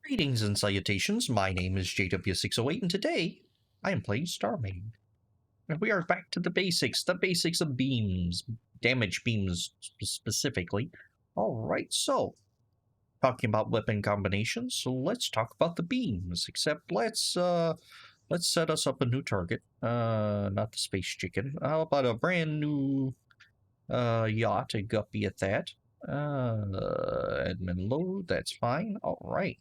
Greetings and salutations, my name is JW608, and today I am playing StarMade. And we are back to the basics of beams, damage beams specifically. Alright, so, talking about weapon combinations, so let's talk about the beams, except let's set us up a new target. Not the space chicken. How about a brand new, yacht, a guppy at that. Admin load, that's fine, alright.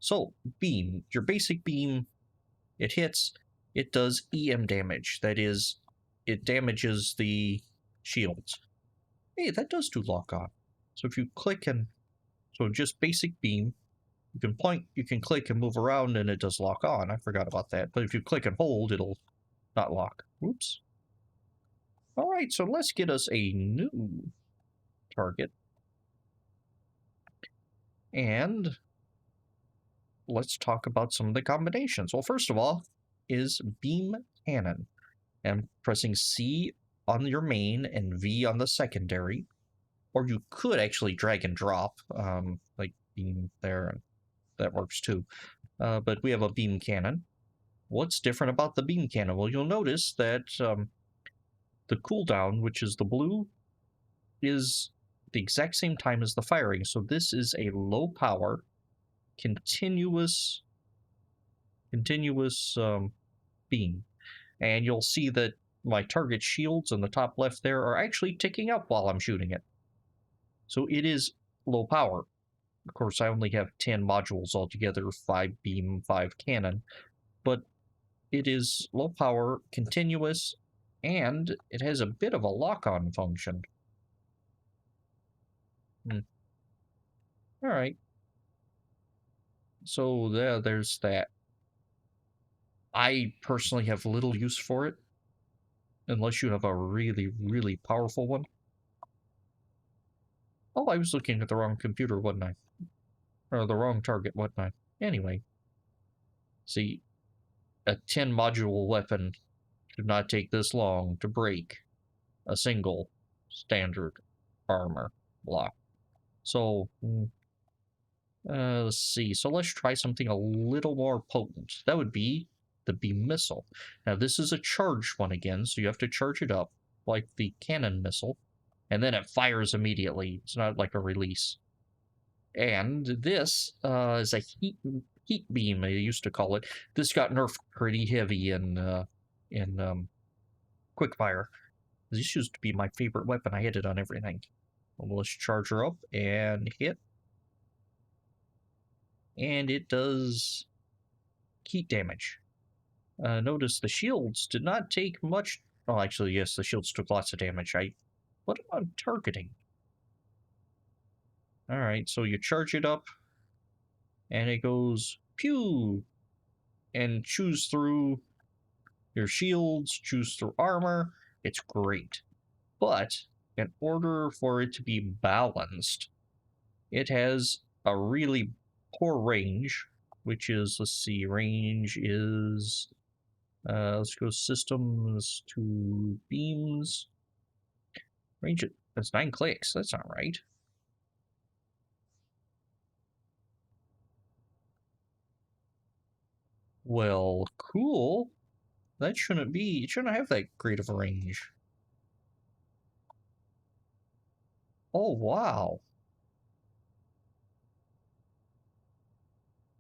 So, beam, your basic beam, it hits, it does EM damage. That is, it damages the shields. Hey, that does do lock on. So if you click and, so just basic beam, you can point, you can click and move around and it does lock on. I forgot about that. But if you click and hold, it'll not lock. Oops. Alright, so let's get us a new target. And let's talk about some of the combinations. Well, first of all, is beam cannon. And pressing C on your main and V on the secondary, or you could actually drag and drop, like beam there, and that works too. But we have a beam cannon. What's different about the beam cannon? Well, you'll notice that the cooldown, which is the blue, is the exact same time as the firing. So this is a low power, continuous beam. And you'll see that my target shields on the top left there are actually ticking up while I'm shooting it. So it is low power. Of course, I only have 10 modules altogether, 5 beam, 5 cannon, but it is low power, continuous, and it has a bit of a lock-on function. Alright. So there's that. I personally have little use for it, unless you have a really, really powerful one. Oh, I was looking at the wrong computer, wasn't I? Or the wrong target, wasn't I? Anyway. See, a 10 module weapon should not take this long to break a single standard armor block. So, let's see. So let's try something a little more potent. That would be the beam missile. Now, this is a charged one again, so you have to charge it up like the cannon missile, and then it fires immediately. It's not like a release. And this is a heat beam, they used to call it. This got nerfed pretty heavy in quickfire. This used to be my favorite weapon. I hit it on everything. Well, let's charge her up and hit. And it does heat damage. Notice the shields did not take much. Oh, actually, yes, the shields took lots of damage. What am I targeting? Alright, so you charge it up, and it goes pew! And chews through your shields, chews through armor. It's great. But in order for it to be balanced, it has a really poor range, which is, let's see, range is, let's go systems to beams. Range, that's 9 clicks, that's not right. Well, cool. That shouldn't be, it shouldn't have that great of a range. Oh, wow.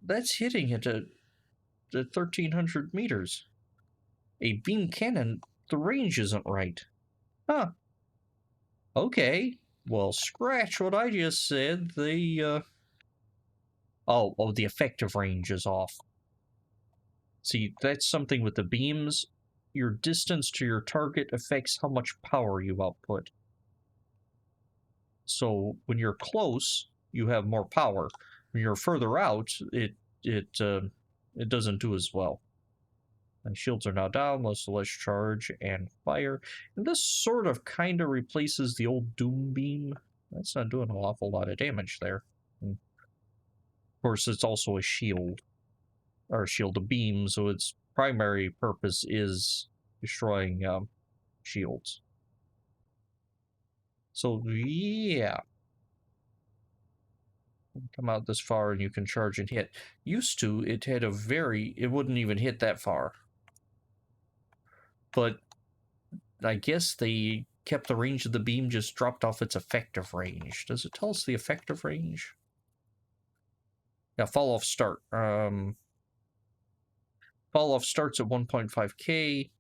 That's hitting it at 1,300 meters. A beam cannon, the range isn't right. Huh. Okay. Well, scratch what I just said. The, oh, the effective range is off. See, that's something with the beams. Your distance to your target affects how much power you output. So when you're close, you have more power. When you're further out, it doesn't do as well. My shields are now down. Let's charge and fire. And this sort of kind of replaces the old Doom Beam. That's not doing an awful lot of damage there. And of course, it's also a shield, or a shield of beam, so its primary purpose is destroying shields. So yeah. Come out this far and you can charge and hit. Used to, it had it wouldn't even hit that far. But I guess they kept the range of the beam, just dropped off its effective range. Does it tell us the effective range? Yeah, fall off start. Fall off starts at 1.5k.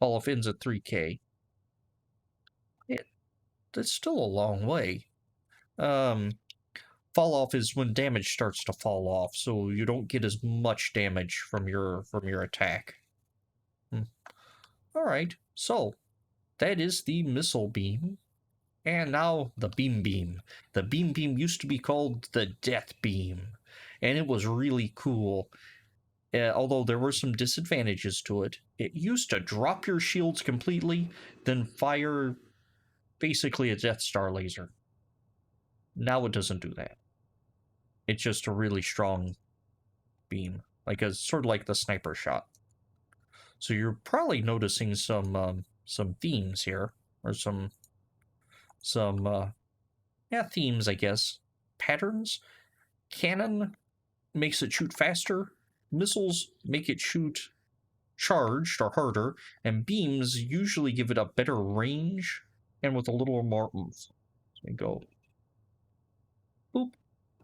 Fall off ends at 3k. That's still a long way. Fall off is when damage starts to fall off, so you don't get as much damage from your attack. All right, so that is the missile beam, and now the beam beam. The beam beam used to be called the death beam, and it was really cool. Although there were some disadvantages to it. It used to drop your shields completely, then fire basically a Death Star laser. Now it doesn't do that. It's just a really strong beam, sort of like the sniper shot. So you're probably noticing some themes here, or some themes, I guess. Patterns. Cannon makes it shoot faster. Missiles make it shoot charged or harder, and beams usually give it a better range and with a little more oomph. So we go boop.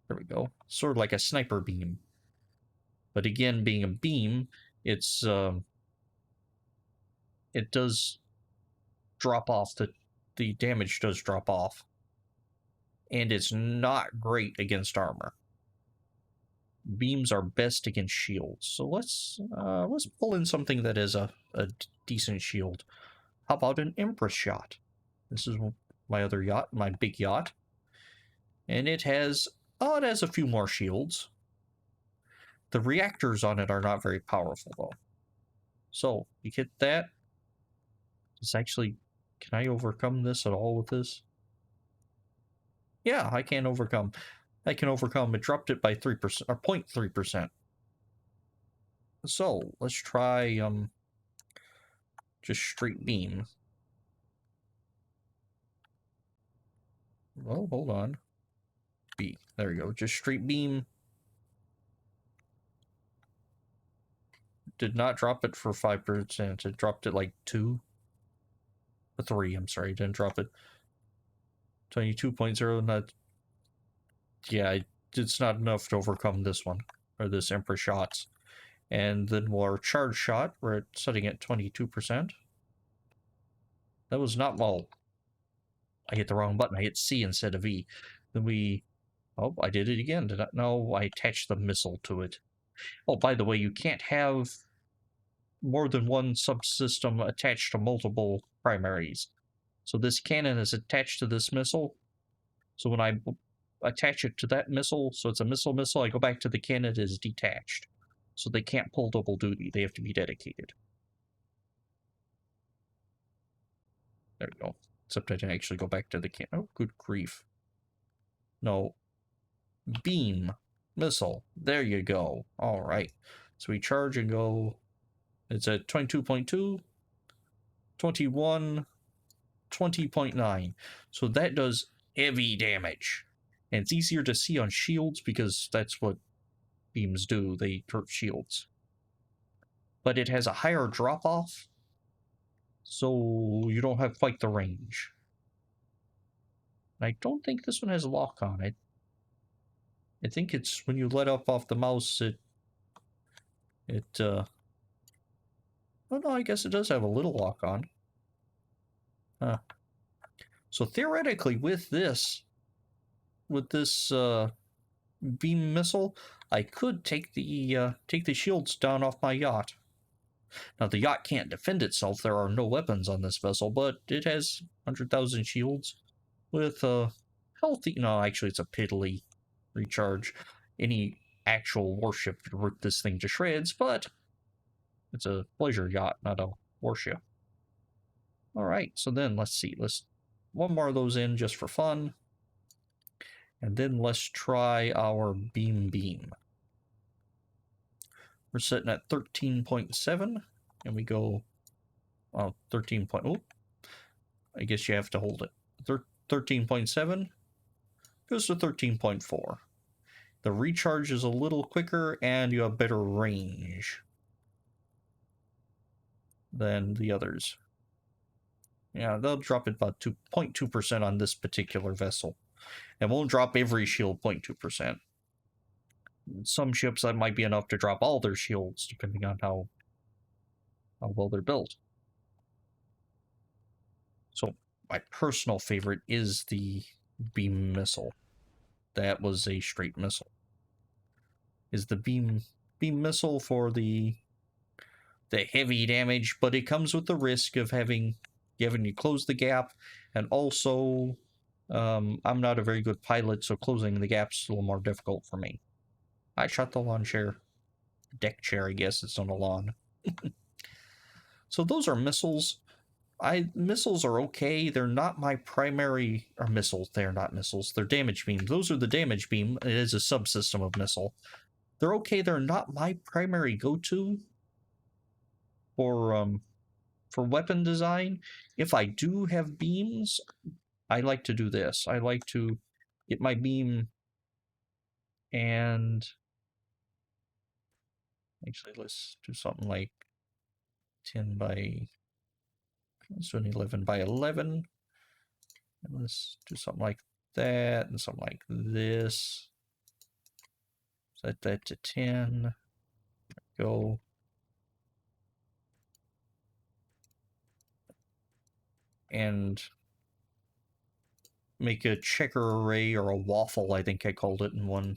There we go. Sort of like a sniper beam. But again, being a beam, it does drop off. The damage does drop off, and it's not great against armor. Beams are best against shields. So let's pull in something that is a decent shield. How about an Empress shot? This is my other yacht, my big yacht, and it has a few more shields. The reactors on it are not very powerful though. So you hit that. It's actually, can I overcome this at all with this? Yeah, I can overcome. I can overcome. It dropped it by 3% or 0.3%. So let's try just straight beam. Well, hold on. B. There we go. Just straight beam. Did not drop it for 5%. It dropped it like 2 or 3. I'm sorry, didn't drop it. 22.0. Not. Yeah, it's not enough to overcome this one or this Emperor shots. And then our charge shot, we're setting at 22%. That was not well. I hit the wrong button. I hit C instead of E. Then we. Oh, I did it again. Did I? No, I attached the missile to it. Oh, by the way, you can't have more than one subsystem attached to multiple primaries. So this cannon is attached to this missile. So when I attach it to that missile, so it's a missile, I go back to the cannon, it is detached. So they can't pull double duty. They have to be dedicated. There we go. Except I didn't actually go back to the cannon. Oh, good grief. No. Beam. Missile. There you go. All right. So we charge and go. It's at 22.2, 21, 20.9. So that does heavy damage. And it's easier to see on shields because that's what beams do. They hurt shields. But it has a higher drop-off, so you don't have quite the range. I don't think this one has a lock on it. I think it's when you let up off the mouse, oh no, I guess it does have a little lock on. So theoretically, with this beam missile, I could take the shields down off my yacht. Now the yacht can't defend itself. There are no weapons on this vessel, but it has 100,000 shields with a healthy. No, actually, it's a piddly recharge. Any actual warship could rip this thing to shreds, but it's a pleasure yacht, not a warship. All right, so then let's see. Let's one more of those in just for fun. And then let's try our beam. We're sitting at 13.7, and we go 13. Oh, I guess you have to hold it. 13.7 goes to 13.4. The recharge is a little quicker, and you have better range than the others. Yeah, they'll drop it about 2.2% on this particular vessel. It won't drop every shield 0.2%. Some ships, that might be enough to drop all their shields, depending on how well they're built. So my personal favorite is the beam missile. That was a straight missile. Is the beam missile for the heavy damage, but it comes with the risk of having you close the gap, and also I'm not a very good pilot, so closing the gap's a little more difficult for me. I shot the lawn chair. Deck chair, I guess it's on a lawn. So those are missiles. Missiles are okay. They're not my primary, or missiles. They're not missiles. They're damage beam. Those are the damage beam. It is a subsystem of missile. They're okay. They're not my primary go-to for weapon design. If I do have beams, I like to do this. I like to get my beam and actually let's do something like 10 by, let's do an 11 by 11. And let's do something like that and something like this. Set that to 10. Go. And make a checker array, or a waffle, I think I called it in one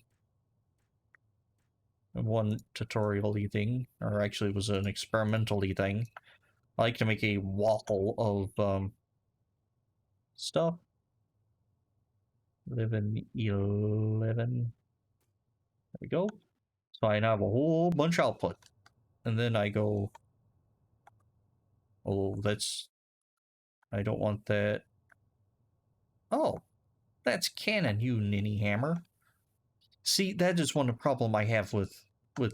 tutorial-y thing, or actually it was an experimental-y thing. I like to make a waffle of stuff. 11, 11. There we go. So I now have a whole bunch of output. And then I go, oh, that's, I don't want that. Oh, that's cannon, you ninny hammer. See, that is one problem I have with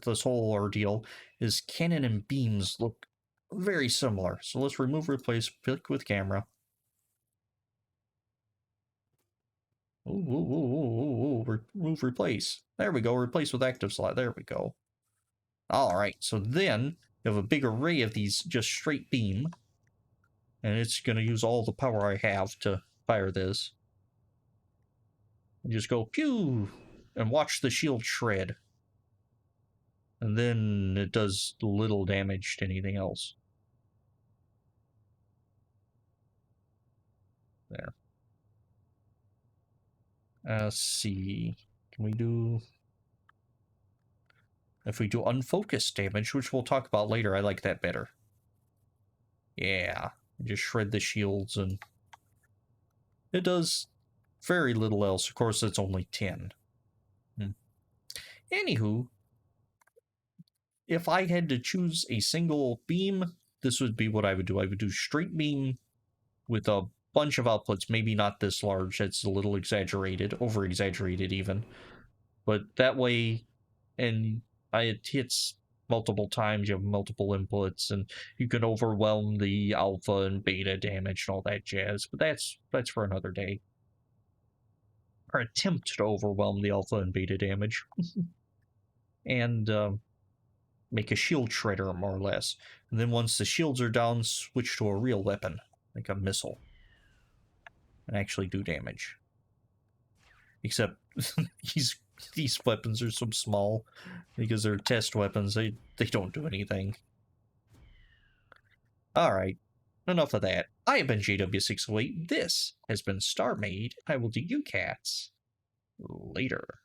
this whole ordeal, is cannon and beams look very similar. So let's remove, replace, pick with camera. Ooh, remove, replace. There we go, replace with active slot. There we go. Alright, so then you have a big array of these just straight beam. And it's going to use all the power I have to fire this. And just go pew! And watch the shield shred. And then it does little damage to anything else. There. Let's see. Can we do... If we do unfocused damage, which we'll talk about later, I like that better. Yeah. Just shred the shields, and it does very little else. Of course, it's only 10. Anywho, if I had to choose a single beam, this would be what I would do. I would do straight beam with a bunch of outputs, maybe not this large. That's a little exaggerated, over-exaggerated even. But that way, and it hits multiple times, you have multiple inputs, and you can overwhelm the alpha and beta damage and all that jazz. But that's for another day. Or attempt to overwhelm the alpha and beta damage. And make a shield shredder, more or less. And then once the shields are down, switch to a real weapon, like a missile, and actually do damage. Except these weapons are so small, because they're test weapons, they don't do anything. Alright, enough of that. I have been JW608. This has been StarMade. I will do you cats later.